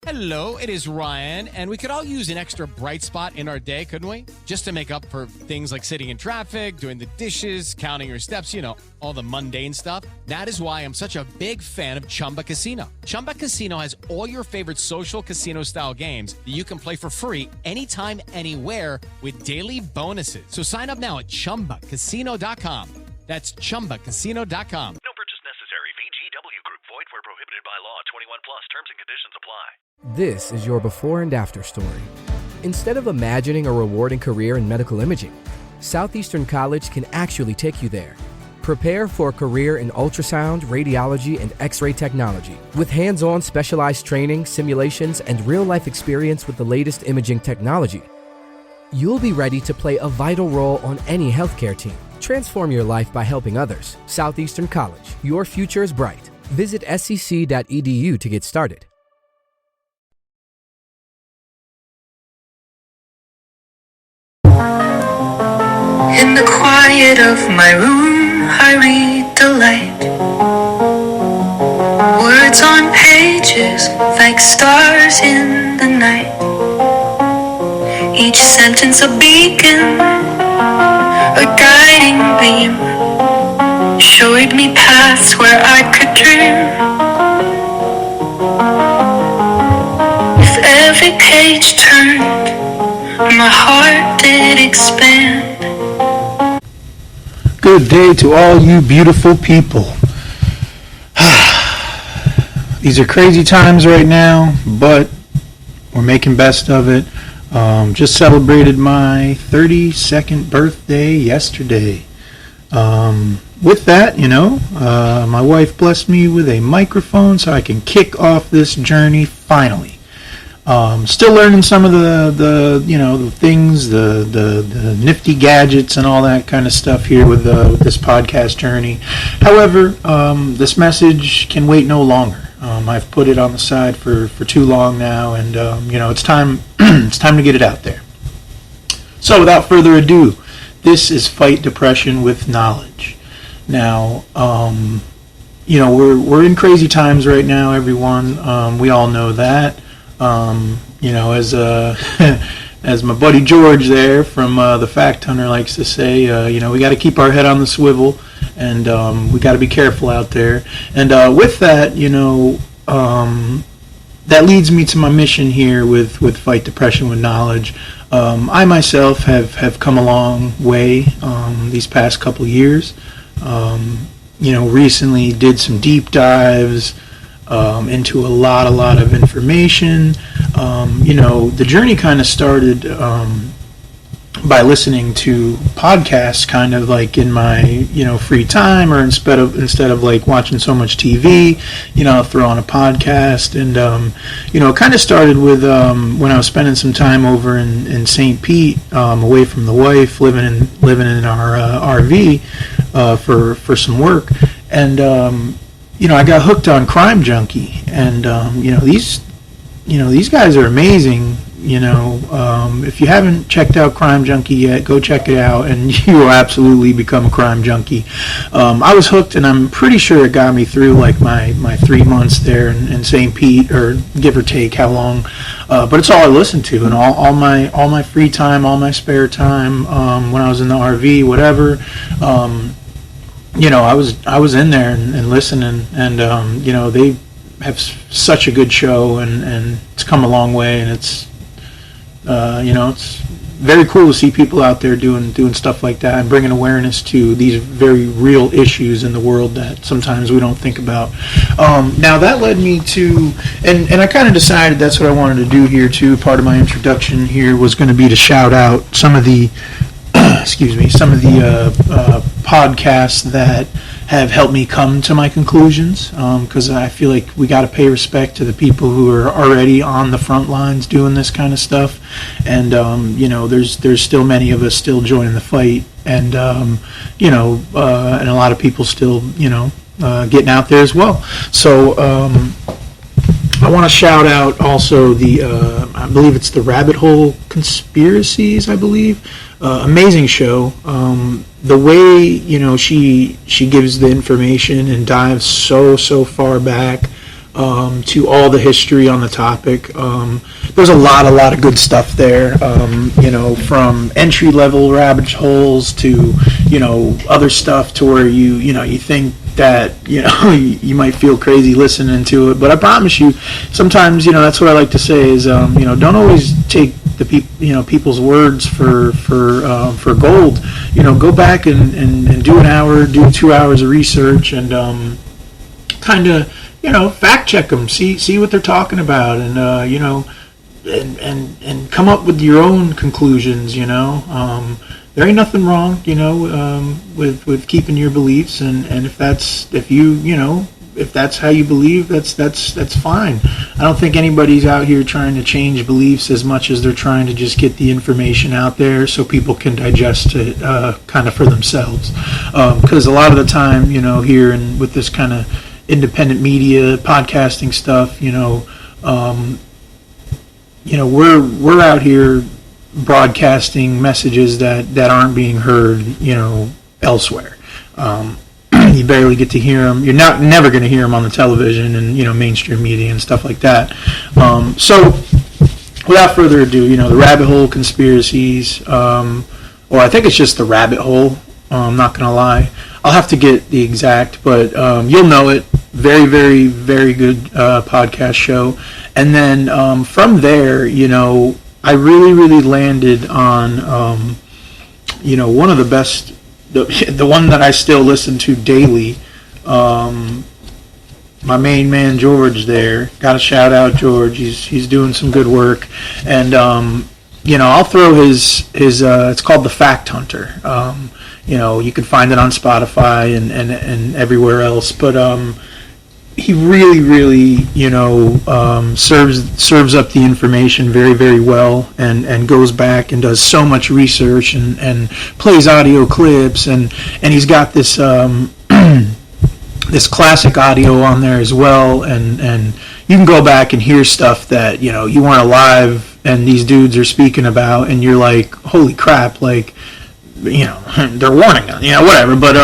Hello, it is Ryan, and we could all use an extra bright spot in our day, couldn't we? Just to make up for things like sitting in traffic, doing the dishes, counting your steps, all the mundane stuff. That is why I'm such a big fan of Chumba Casino. Chumba Casino has all your favorite social casino-style games that you can play for free anytime, anywhere with daily bonuses. So sign up now at ChumbaCasino.com. That's ChumbaCasino.com. No purchase necessary. VGW Group. Void where prohibited by law. 21 plus. Terms and conditions apply. This is your before and after story. Instead of imagining a rewarding career in medical imaging, Southeastern College can actually take you there. Prepare for a career in ultrasound, radiology, and X-ray technology. With hands-on specialized training, simulations, and real-life experience with the latest imaging technology, you'll be ready to play a vital role on any healthcare team. Transform your life by helping others. Southeastern College. Your future is bright. Visit scc.edu to get started. In the quiet of my room, I read the light. Words on pages like stars in the night. Each sentence a beacon, a guiding beam. Showed me paths where I could dream. With every page turned, my heart did expand. Good day to all you beautiful people. These are crazy times right now, but we're making best of it. Just celebrated my 32nd birthday yesterday. With that, my wife blessed me with a microphone so I can kick off this journey finally. Still learning some of the things, the nifty gadgets and all that kind of stuff here with this podcast journey. However, this message can wait no longer. I've put it on the side for too long now, and it's time it's time to get it out there. So without further ado, this is Fight Depression with Knowledge. Now, we're in crazy times right now, everyone. We all know that. As my buddy George there from the Fact Hunter likes to say, we got to keep our head on the swivel, and we got to be careful out there. And with that, that leads me to my mission here with Fight Depression with Knowledge. I myself have come a long way these past couple years. Recently did some deep dives into a lot of information. The journey kind of started by listening to podcasts kind of like in my free time, or instead of like watching so much TV, I'll throw on a podcast. And it kind of started with when I was spending some time over in St. Pete, away from the wife, living in our RV for some work. And I got hooked on Crime Junkie, and these guys are amazing. If you haven't checked out Crime Junkie yet, go check it out, and you will absolutely become a crime junkie. I was hooked, and I'm pretty sure it got me through like my 3 months there in St. Pete, or give or take how long. But it's all I listened to, and all my free time, all my spare time, when I was in the RV, whatever. I was in there and listening, and they have such a good show, and it's come a long way, and it's very cool to see people out there doing stuff like that and bringing awareness to these very real issues in the world that sometimes we don't think about. Now that led me to, and I kind of decided that's what I wanted to do here too. Part of my introduction here was going to be to shout out some of the podcasts that have helped me come to my conclusions, because I feel like we got to pay respect to the people who are already on the front lines doing this kind of stuff, and there's still many of us still joining the fight, and and a lot of people still getting out there as well. So I want to shout out also the I believe it's the Rabbit Hole Conspiracies, I believe. Amazing show. The way she gives the information and dives so far back. to all the history on the topic. There's a lot of good stuff there, from entry-level rabbit holes to, other stuff to where you think that, you might feel crazy listening to it. But I promise you, sometimes, that's what I like to say is, don't always take the people's words for gold. Go back and do an hour, do 2 hours of research, and kind of fact check them, see what they're talking about, and and come up with your own conclusions. There ain't nothing wrong, with keeping your beliefs, and if that's how you believe, that's fine. I don't think anybody's out here trying to change beliefs as much as they're trying to just get the information out there so people can digest it kind of for themselves. Because a lot of the time, here and with this kind of independent media podcasting stuff, we're out here broadcasting messages that aren't being heard, elsewhere. You barely get to hear them. You're never going to hear them on the television and mainstream media and stuff like that. So, without further ado, the rabbit hole conspiracies, or I think it's just the rabbit hole. I'm not going to lie. I'll have to get the exact, but you'll know it. Very, very, very good podcast show. And then from there, I really, really landed on, one of the best, the one that I still listen to daily. My main man George there. Got to shout out George. He's doing some good work. And I'll throw his it's called The Fact Hunter. You can find it on Spotify and everywhere else. But he really, really, serves up the information very, very well, and goes back and does so much research and plays audio clips, and he's got this this classic audio on there as well, and you can go back and hear stuff that you weren't alive and these dudes are speaking about, and you're like, holy crap, like, they're warning us, whatever. But,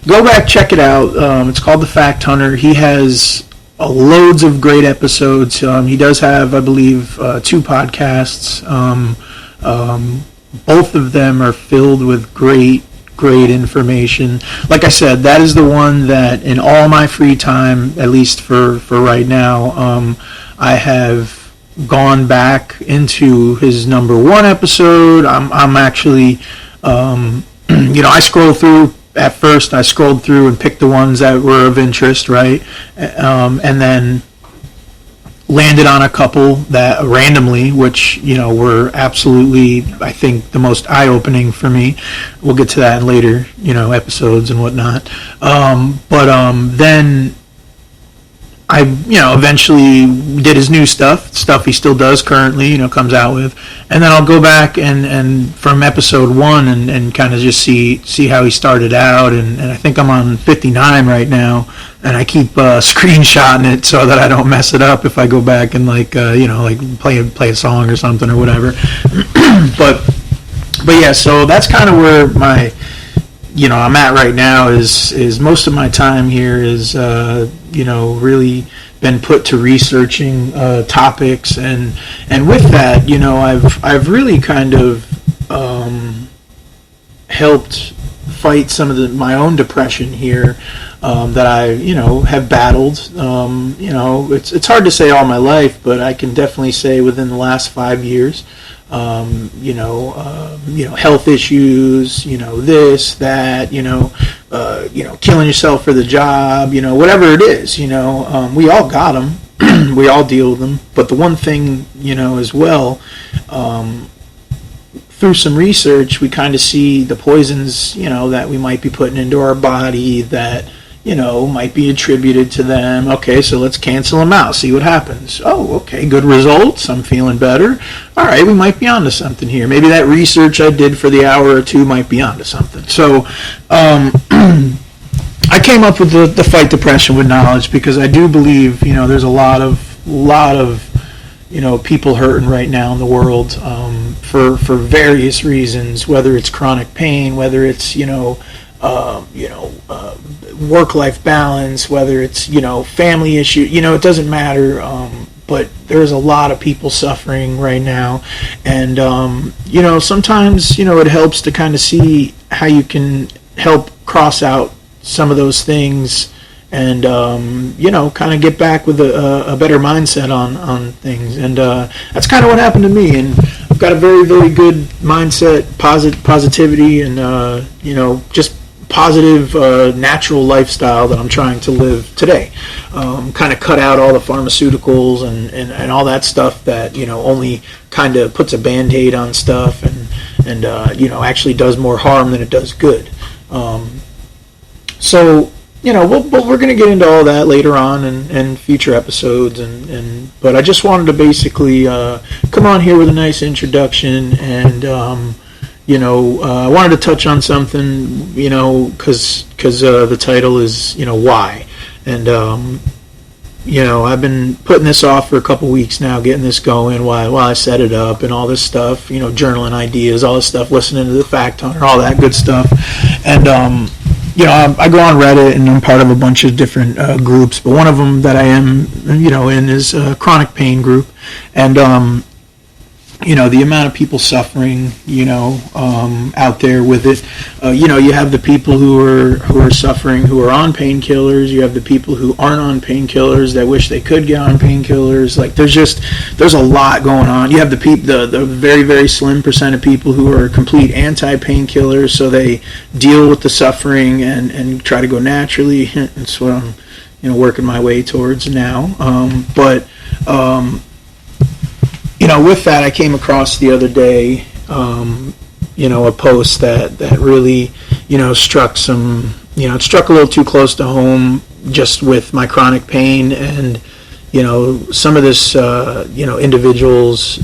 go back, check it out. It's called The Fact Hunter. He has loads of great episodes. He does have, I believe, 2 podcasts. Both of them are filled with great information. Like I said, that is the one that in all my free time, at least for right now, I have gone back into his number 1 episode. I'm actually... I scroll through. At first, I scrolled through and picked the ones that were of interest, right? And then landed on a couple that randomly, which, were absolutely, I think, the most eye-opening for me. We'll get to that in later, episodes and whatnot. Then I, eventually did his new stuff he still does currently, comes out with. And then I'll go back and from episode 1 and kind of just see how he started out. And I think I'm on 59 right now. And I keep screenshotting it so that I don't mess it up if I go back and play a song or something or whatever. but yeah, so that's kind of where my... I'm at right now is most of my time here is, really been put to researching topics, and with that, I've really kind of helped fight some of my own depression here that I, have battled. It's hard to say all my life, but I can definitely say within the last 5 years. Health issues, this, that, killing yourself for the job, whatever it is, we all got them, we all deal with them. But the one thing, as well, through some research, we kind of see the poisons, that we might be putting into our body that, might be attributed to them. Okay, so let's cancel them out, see what happens. Oh, okay, good results, I'm feeling better. All right, we might be onto something here. Maybe that research I did for the hour or 2 might be onto something. So, I came up with the Fight Depression with Knowledge because I do believe, there's a lot of people hurting right now in the world for various reasons, whether it's chronic pain, whether it's, work-life balance, whether it's, family issue, it doesn't matter. But there's a lot of people suffering right now. And, sometimes, it helps to kind of see how you can help cross out some of those things and, kind of get back with a better mindset on things. And that's kind of what happened to me. And I've got a very, very good mindset, positivity, and, just positive, natural lifestyle that I'm trying to live today. Kind of cut out all the pharmaceuticals and all that stuff that, only kind of puts a Band-Aid on stuff and actually does more harm than it does good. So, we're going to get into all that later on in future episodes. But I just wanted to basically come on here with a nice introduction and, I wanted to touch on something, because the title is, why. And, I've been putting this off for a couple weeks now, getting this going while I set it up and all this stuff, journaling ideas, all this stuff, listening to the Fact Hunter, all that good stuff. And, I go on Reddit and I'm part of a bunch of different groups, but one of them that I am, in is a chronic pain group. And, the amount of people suffering, out there with it. You have the people who are suffering, who are on painkillers. You have the people who aren't on painkillers that wish they could get on painkillers. Like there's a lot going on. You have the very, very slim percent of people who are complete anti-painkillers, so they deal with the suffering and try to go naturally. That's what I'm, working my way towards now. With that, I came across the other day, a post that really, struck it struck a little too close to home just with my chronic pain and, some of this, individuals,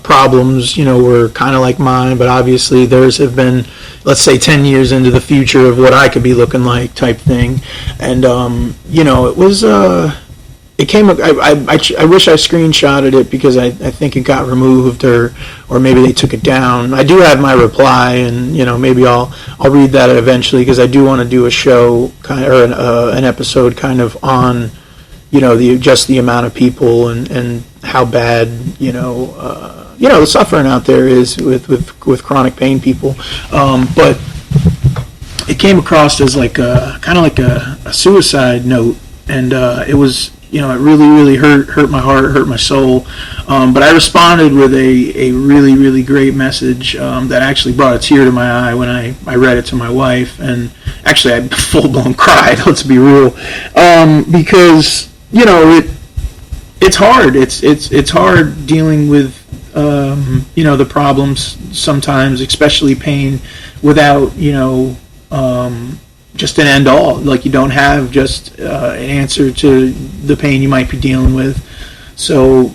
problems, were kind of like mine, but obviously theirs have been, let's say, 10 years into the future of what I could be looking like type thing. And, it was, it came. I wish I screenshotted it because I think it got removed or maybe they took it down. I do have my reply, and maybe I'll read that eventually because I do want to do a show or an episode kind of on the amount of people and how bad the suffering out there is with chronic pain people. But it came across as like kind of like a suicide note, and it was. It really, really hurt my heart, hurt my soul. But I responded with a really, really great message that actually brought a tear to my eye when I read it to my wife. And actually, I full-blown cried, let's be real. Because, it's hard. It's hard dealing with, the problems sometimes, especially pain, without, just an end all. Like you don't have just an answer to the pain you might be dealing with. So,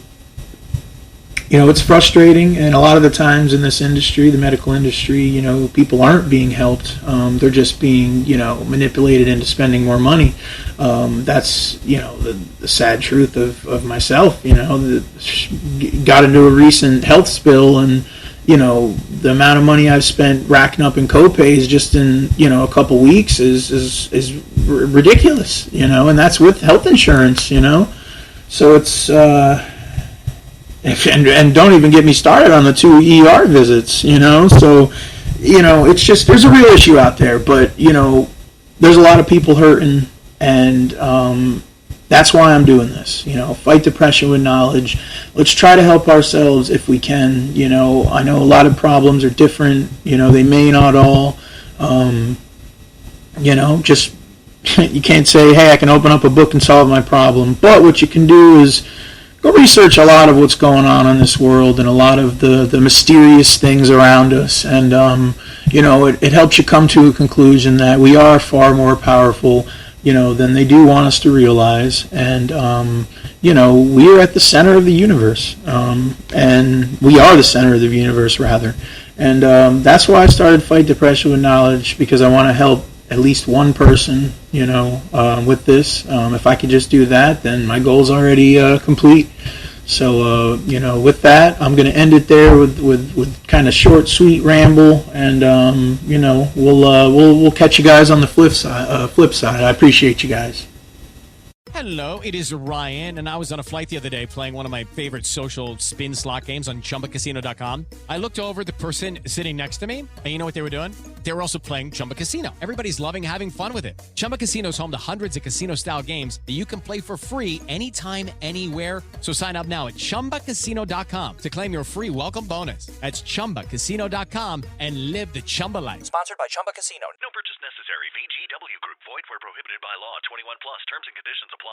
it's frustrating, and a lot of the times in this industry, the medical industry, people aren't being helped. They're just being, manipulated into spending more money. That's, the sad truth of myself, got into a recent health spill, and the amount of money I've spent racking up in copays just in, a couple weeks is ridiculous, and that's with health insurance, So it's, and don't even get me started on the 2 ER visits, So, it's just, there's a real issue out there, but, there's a lot of people hurting, and, that's why I'm doing this, fight depression with knowledge. Let's try to help ourselves if we can. I know a lot of problems are different, they may not all, just, you can't say, hey, I can open up a book and solve my problem. But what you can do is go research a lot of what's going on in this world and a lot of the mysterious things around us. And, it helps you come to a conclusion that we are far more powerful than they do want us to realize. And, we are at the center of the universe. And we are the center of the universe, rather. And that's why I started Fight Depression with Knowledge, because I want to help at least one person, with this. If I could just do that, then my goal's already complete. So, with that, I'm going to end it there with kind of short, sweet ramble, and we'll catch you guys on the flip side. I appreciate you guys. Hello, it is Ryan, and I was on a flight the other day playing one of my favorite social spin slot games on ChumbaCasino.com. I looked over at the person sitting next to me, and you know what they were doing? They were also playing Chumba Casino. Everybody's loving having fun with it. Chumba Casino is home to hundreds of casino-style games that you can play for free anytime, anywhere. So sign up now at ChumbaCasino.com to claim your free welcome bonus. That's ChumbaCasino.com and live the Chumba life. Sponsored by Chumba Casino. No purchase necessary. VGW Group. Void where prohibited by law. 21 plus. Terms and conditions apply.